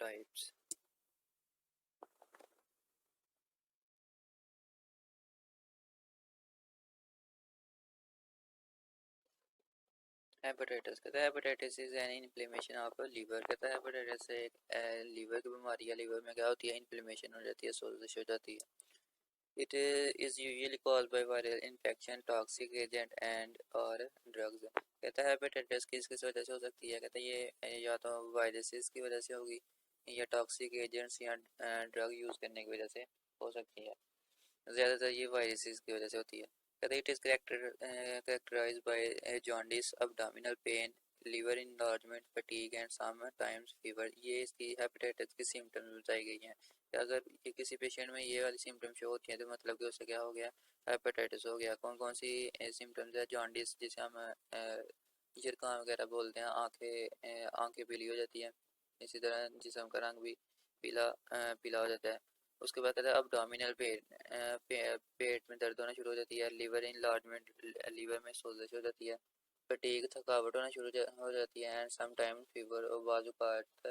types. Hepatitis कहता है hepatitis is an inflammation of liver. कहता है हेपेटाइटिस से एक लीवर की बीमारी है। लीवर में क्या होती है, इन्फ्लेमेशन हो जाती है, सोजिश हो जाती है। It is usually caused by viral infection, toxic agent and और ड्रग्स। कहता है हेपेटाइटिस किस वजह से हो सकती है, कहता है ये या तो वायरसेस की वजह से होगी या टॉक्सिक एजेंट्स या ड्रग यूज़ करने की वजह से हो सकती है। ज़्यादातर ये वायरसेस की वजह से होती है। कहते it is characterized by jaundice, abdominal pain, liver enlargement, fatigue and sometimes fever। ये इसकी हेपेटाइटिस की सिम्टम्स बताई गई हैं। अगर ये किसी पेशेंट में ये वाली सिम्टम्स शो होती हैं तो मतलब कि उससे क्या हो गया, हेपेटाइटिस हो गया। कौन कौन सी सिम्टम्स है, जॉन्डिस जिसे हम यरकान वगैरह बोलते हैं, आंखें पीली हो जाती हैं, इसी तरह जिस्म का रंग भी पीला हो जाता है। उसके बाद कहता है अब्डोमिनल पेट में दर्द होना शुरू हो जाती है, लिवर इनलार्जमेंट, लीवर में सोजिश हो जाती है, फटीग थकावट होना शुरू हो जाती है एंड समटाइम फीवर, और बाजूकात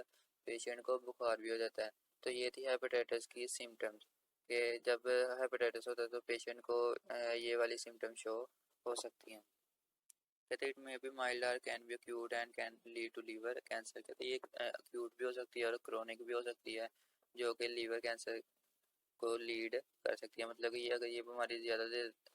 पेशेंट को बुखार भी हो जाता है। तो ये थी हेपेटाइटिस की सिम्टम्स कि जब हेपेटाइटिस होता है तो पेशेंट को ये वाली सिम्टम्स शो हो सकती हैं। कहते इट में भी mild are can be acute and can lead to liver cancer. कहते ये अक्यूट भी हो सकती है और क्रोनिक भी हो सकती है, जो कि लीवर कैंसर को लीड कर सकती है। मतलब कि ये अगर ये बीमारी ज़्यादा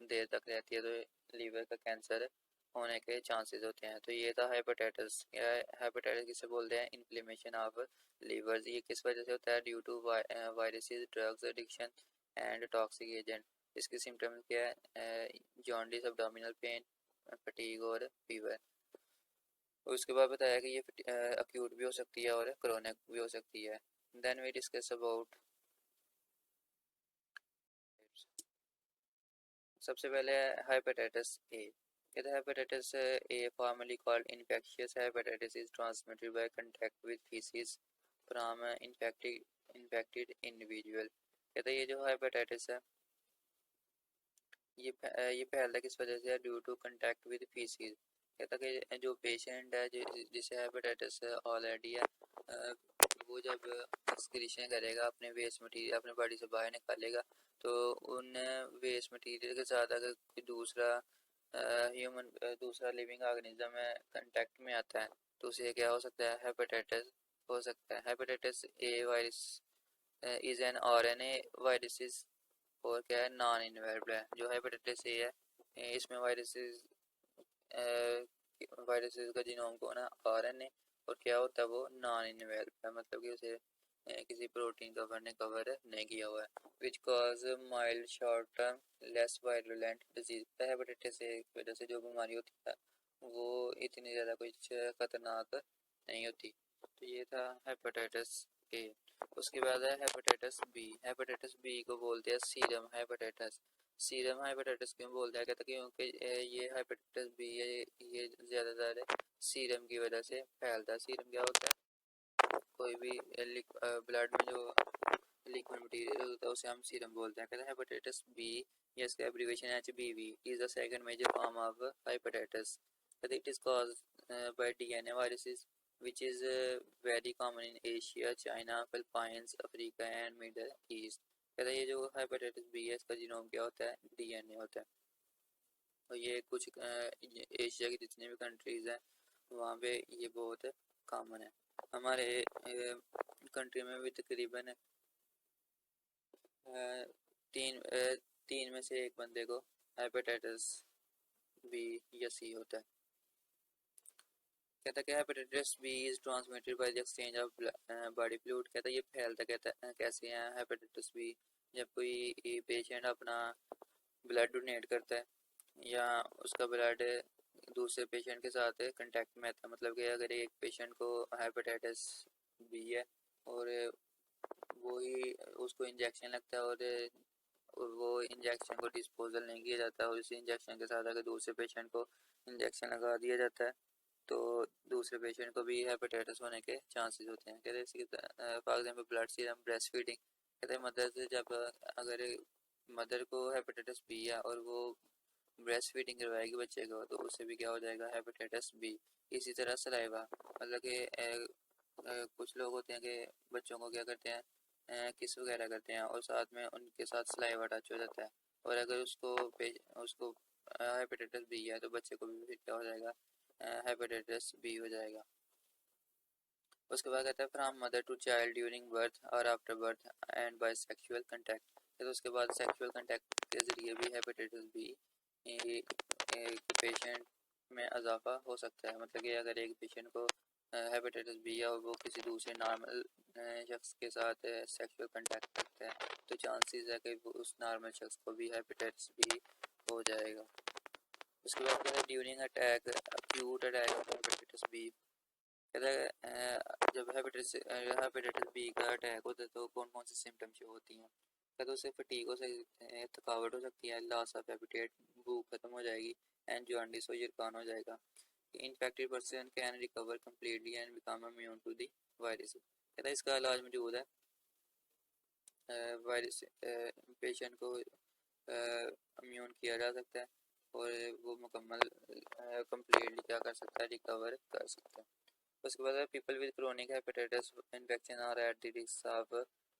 देर तक रहती है तो लीवर का कैंसर होने के चांसेस होते हैं। तो ये था हेपेटाइटिस। या हेपेटाइटिस किसे बोलते हैं, इन्फ्लेमेशन ऑफ लीवर। ये किस वजह से होता है, due to viruses, drugs addiction and toxic agent. इसके सिम्टम्स क्या है, जॉन्डिस, अब्डोमिनल पेन, फटीग और फीवर। उसके बाद बताया कि ये अक्यूट भी हो सकती है और क्रोनिक भी हो सकती है। देन वी डिस्कस अबाउट, सबसे पहले हेपेटाइटिस ए। कहते हैं hepatitis A formerly called infectious hepatitis is transmitted by contact with feces from infected individual. कहते हैं ये जो हेपेटाइटिस है ये फैलता किस वजह से है, due to contact with feces. कहता है कि जो पेशेंट है जिसे हेपेटाइटिस ऑलरेडी है, वो जब एक्सक्रीशन करेगा, अपने वेस्ट मटीरियल अपने बॉडी से बाहर निकालेगा, तो उन वेस्ट मटीरियल के साथ अगर कोई दूसरा लिविंग ऑर्गेनिज्म है कांटेक्ट में आता है तो उसे क्या हो सकता है, हेपेटाइटिस हो सकता है। Hepatitis A virus is an RNA virus और क्या है, नॉन इन्वेलेबल है। जो हेपेटाइटिस ए है इसमें वायरसेस का जीनोम को ना आरएनए, और क्या होता है वो नॉन इन्वेलेबल है, मतलब कि उसे किसी प्रोटीन कवर ने कवर नहीं किया हुआ है। Which cause mild short term less virulent disease. Hepatitis A की वजह से जो बीमारी होती है वो इतनी ज़्यादा कुछ खतरनाक नहीं होती। तो ये था हेपेटाइटिस ए। उसके बाद है हेपेटाइटिस बी। हेपेटाइटिस बी को बोलते हैं सीरम हेपेटाइटिस। सीरम हेपेटाइटिस क्यों बोलते हैं, कहते हैं क्योंकि ये हेपेटाइटिस बी है ये ज़्यादातर सीरम की वजह से फैलता है। सीरम क्या होता है, कोई भी ब्लड में जो लिक्विड मटेरियल होता है उसे हम सीरम बोलते हैं। कहते हैं हेपेटाइटिस बी, या इसका abbreviation HBV, is the second major form of hepatitis. कहते it is caused by DNA viruses which is very common in Asia, China, Philippines, Africa and Middle East। कहते हैं ये जो हेपेटाइटिस बी है इसका genome क्या होता है, डीएनए होता है, और ये कुछ एशिया की जितनी भी कंट्रीज़ हैं वहाँ पे ये बहुत कॉमन है। हमारे कंट्री में भी तकरीबन तीन तीन में से एक बंदे को हेपेटाइटिस बी या सी होता है। कहता है hepatitis B is transmitted by the exchange of body fluid. कहता है ये फैलता कहता है कैसे है हेपेटाइटिस बी, जब कोई पेशेंट अपना ब्लड डोनेट करता है या उसका ब्लड दूसरे पेशेंट के साथ कांटेक्ट में आता है। मतलब कि अगर एक पेशेंट को हेपेटाइटिस बी है और वही उसको इंजेक्शन लगता है और वो इंजेक्शन को डिस्पोजल नहीं किया जाता और उसी इंजेक्शन के साथ अगर दूसरे पेशेंट को इंजेक्शन लगा दिया जाता है तो दूसरे पेशेंट को भी हेपेटाइटिस होने के चांसेस होते हैं। कहते हैं इसी for example blood serum, breast feeding. कहते हैं मदर से जब अगर मदर को हेपेटाइटिस बी है और वो ब्रेस्ट फीडिंग करवाएगी बच्चे को तो उससे भी क्या हो जाएगा, हेपेटाइटिस बी। इसी तरह सलाइवा, मतलब कि कुछ लोग होते हैं कि बच्चों को क्या करते हैं, किस वगैरह करते हैं और साथ में उनके साथ सलाइवा टच हो जाता है, और अगर उसको हेपेटाइटिस बी है तो बच्चे को भी फिर क्या हो जाएगा, हेपेटाइटिस बी हो जाएगा। उसके बाद कहता है from mother to child during birth और after birth and by sexual contact. तो उसके बाद सेक्सुअल कंटेक्ट के ज़रिए भी हेपेटाइटिस बी पेशेंट में इजाफा हो सकता है। मतलब कि अगर एक पेशेंट को हेपेटाइटिस बी है और वो किसी दूसरे नॉर्मल शख्स के साथ सेक्सुअल कंटेक्ट करता है तो चांसेस है कि उस नॉर्मल शख्स को भी हेपेटाइटिस बी हो जाएगा। उसके बाद कहता है during attack acute attack hepatitis B. कहता है जब हेपेटाइटिस बी का अटैक होता है तो कौन कौन सी सिम्टम शो होती हैं। कहते उससे फटीग हो सकती है, थकावट हो सकती है, लॉस ऑफ एपिटाइट, भूख खत्म हो जाएगी, एंड जॉन्डिस हो यरकान हो जाएगा। Infected person can recover completely and become immune to the virus. कहता है इसका इलाज मौजूद है। वायरस पेशेंट को इम्यून किया जा सकता है और वो मुकम्मल कम्प्लीटली क्या कर सकता है, रिकवर कर सकता है। उसके बाद people with chronic hepatitis infection are at the risk of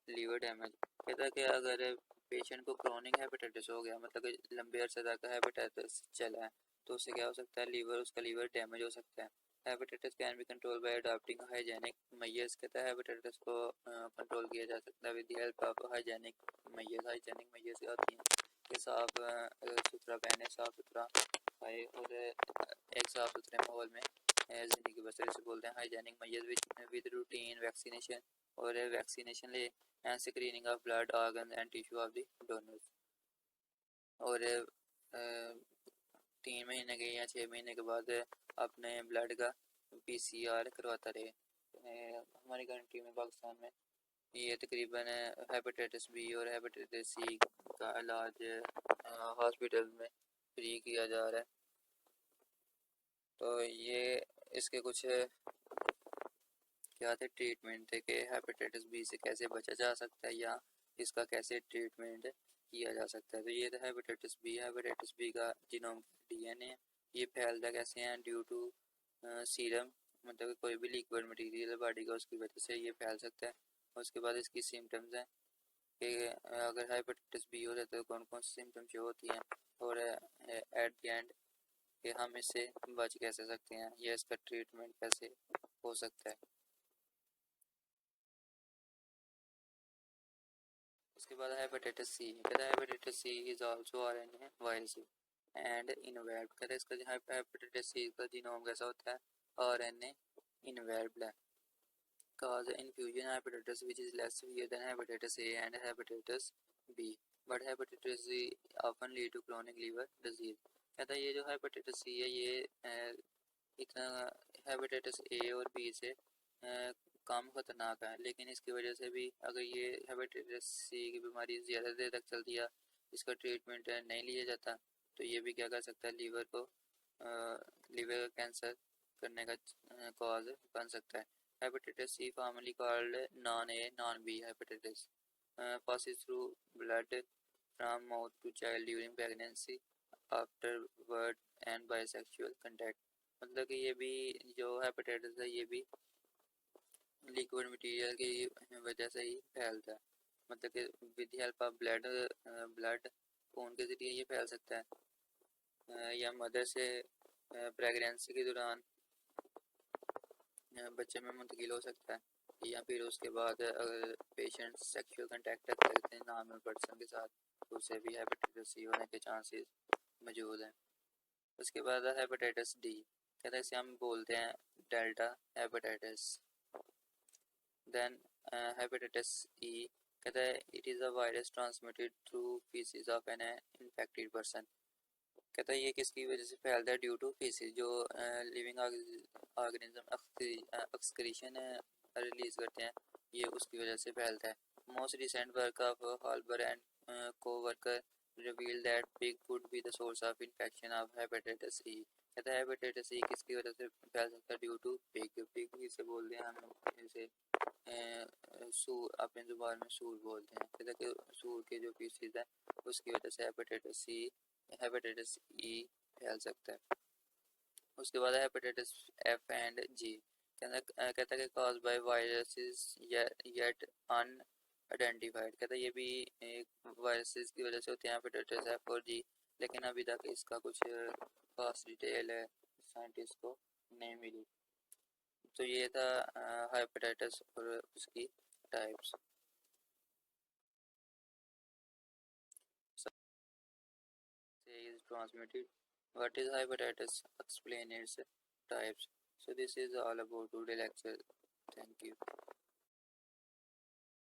liver damage. कहता है कि अगर पेशेंट को क्रोनिक हेपेटाइटिस हो गया, मतलब कि लंबे अरसे तक हेपेटाइटिस चला है, तो उससे क्या हो सकता है, उसका लीवर डैमेज हो सकता है। Hepatitis can be control by adopting hygienic measures. कहता है हेपेटाइटिस को कंट्रोल किया जा सकता है with the help of hygienic measures. Hygienic measures क्या होती हैं कि साफ सुथरा पहने, साफ सुथरा खाए और एक साफ सुथरे माहौल में ज़िंदगी बसर से बोलते हैं। Hygienic measures with routine vaccination, और वैक्सीनेशन ले and screening of blood organ and tissue of the donors. और 3 महीने के या 6 महीने के बाद अपने ब्लड का PCR करवाता रहे। हमारी कंट्री में, पाकिस्तान में, ये तकरीबन हेपेटाइटिस बी और हेपेटाइटिस सी का इलाज हॉस्पिटल में फ्री किया जा रहा है। तो ये इसके कुछ क्या थे, ट्रीटमेंट थे कि हेपेटाइटिस बी से कैसे बचा जा सकता है या इसका कैसे ट्रीटमेंट किया जा सकता है। तो ये था हेपेटाइटिस बी। हेपेटाइटिस बी का जीनोम DNA है। ये फैलता कैसे हैं, ड्यू टू सीरम, मतलब कोई भी लिक्विड मटेरियल है बॉडी का, उसकी वजह से ये फैल सकता है। उसके बाद इसकी सिम्टम्स हैं कि अगर हेपेटाइटिस बी हो जाता है तो कौन कौन सी सिम्टम्स जो होती हैं, और एट द एंड कि हम इससे बच कैसे सकते हैं या इसका ट्रीटमेंट कैसे हो सकता है। उसके बाद हेपेटाइटिस सी। कहता है hepatitis C is also RNA virus and involve. कहता है इसका हेपेटाइटिस सी का जीनोम कैसा होता है, RNA इनवेल्व है। cause infusion hepatitis which is less severe than hepatitis A and hepatitis B, but hepatitis C often lead to chronic liver disease। कहता है ये जो हेपेटाइटिस सी है ये इतना हेपेटाइटिस ए और बी से कम खतरनाक है, लेकिन इसकी वजह से भी अगर ये हेपेटाइटिस सी की बीमारी ज़्यादा देर तक चलती है, इसका ट्रीटमेंट नहीं लिया जाता, तो ये भी क्या कर सकता है, लीवर कैंसर करने का कॉज बन सकता है। Hepatitis C formerly called non A non B hepatitis passes through blood from mouth to child during pregnancy, afterward and by sexual contact। मतलब कि ये भी जो हेपेटाइटिस है ये भी लिक्विड मटेरियल की वजह से ही फैलता है। मतलब कि विद हेल्प ऑफ ब्लड खून के ज़रिए ये फैल सकता है, या मदर से प्रेगनेंसी के दौरान बच्चे में मुंतकिल हो सकता है, या फिर उसके बाद अगर पेशेंट सेक्सुअल कंटेक्ट करते हैं नॉर्मल पर्सन के साथ तो उससे भी हेपेटाइटिस सी होने के चांसेस मौजूद हैं। उसके बाद हेपेटाइटिस डी। कहते हैं इसे हम बोलते हैं delta hepatitis. Then hepatitis E. कहता है it is a virus transmitted through faeces of an infected person. कहता है ये किसकी वजह से फैलता है, ड्यू टू फीसिस, जो लिविंग ऑर्गेनिज्म एक्सक्रीशन रिलीज करते हैं, ये उसकी वजह से फैलता है। Most recent work of Halbur and coworker reveal that pig could be the source of infection of hepatitis E. कहता है हेपेटाइटिस ई किसकी वजह से फैल सकता है, ड्यू टू पिग। पिग इसे बोलते हैं हम इसे सूर, अपने ज़ुबान में सूर बोलते हैं। कहता है कि सूर के जो पीसीज हैं उसकी वजह से हेपेटाइटिस ई फैल सकता है। उसके बाद हेपेटाइटिस एफ एंड जी। कहता है कि cause by viruses yet unidentified, कहता है ये भी एक वायरसेस की वजह से होते हैं हेपेटाइटिस एफ और जी, लेकिन अभी तक इसका कुछ खास डिटेल है साइंटिस्ट को नहीं मिली। तो ये था हेपेटाइटिस और उसकी types. Is transmitted. What is hepatitis? Explain its types. So this is all about today lecture. Thank you.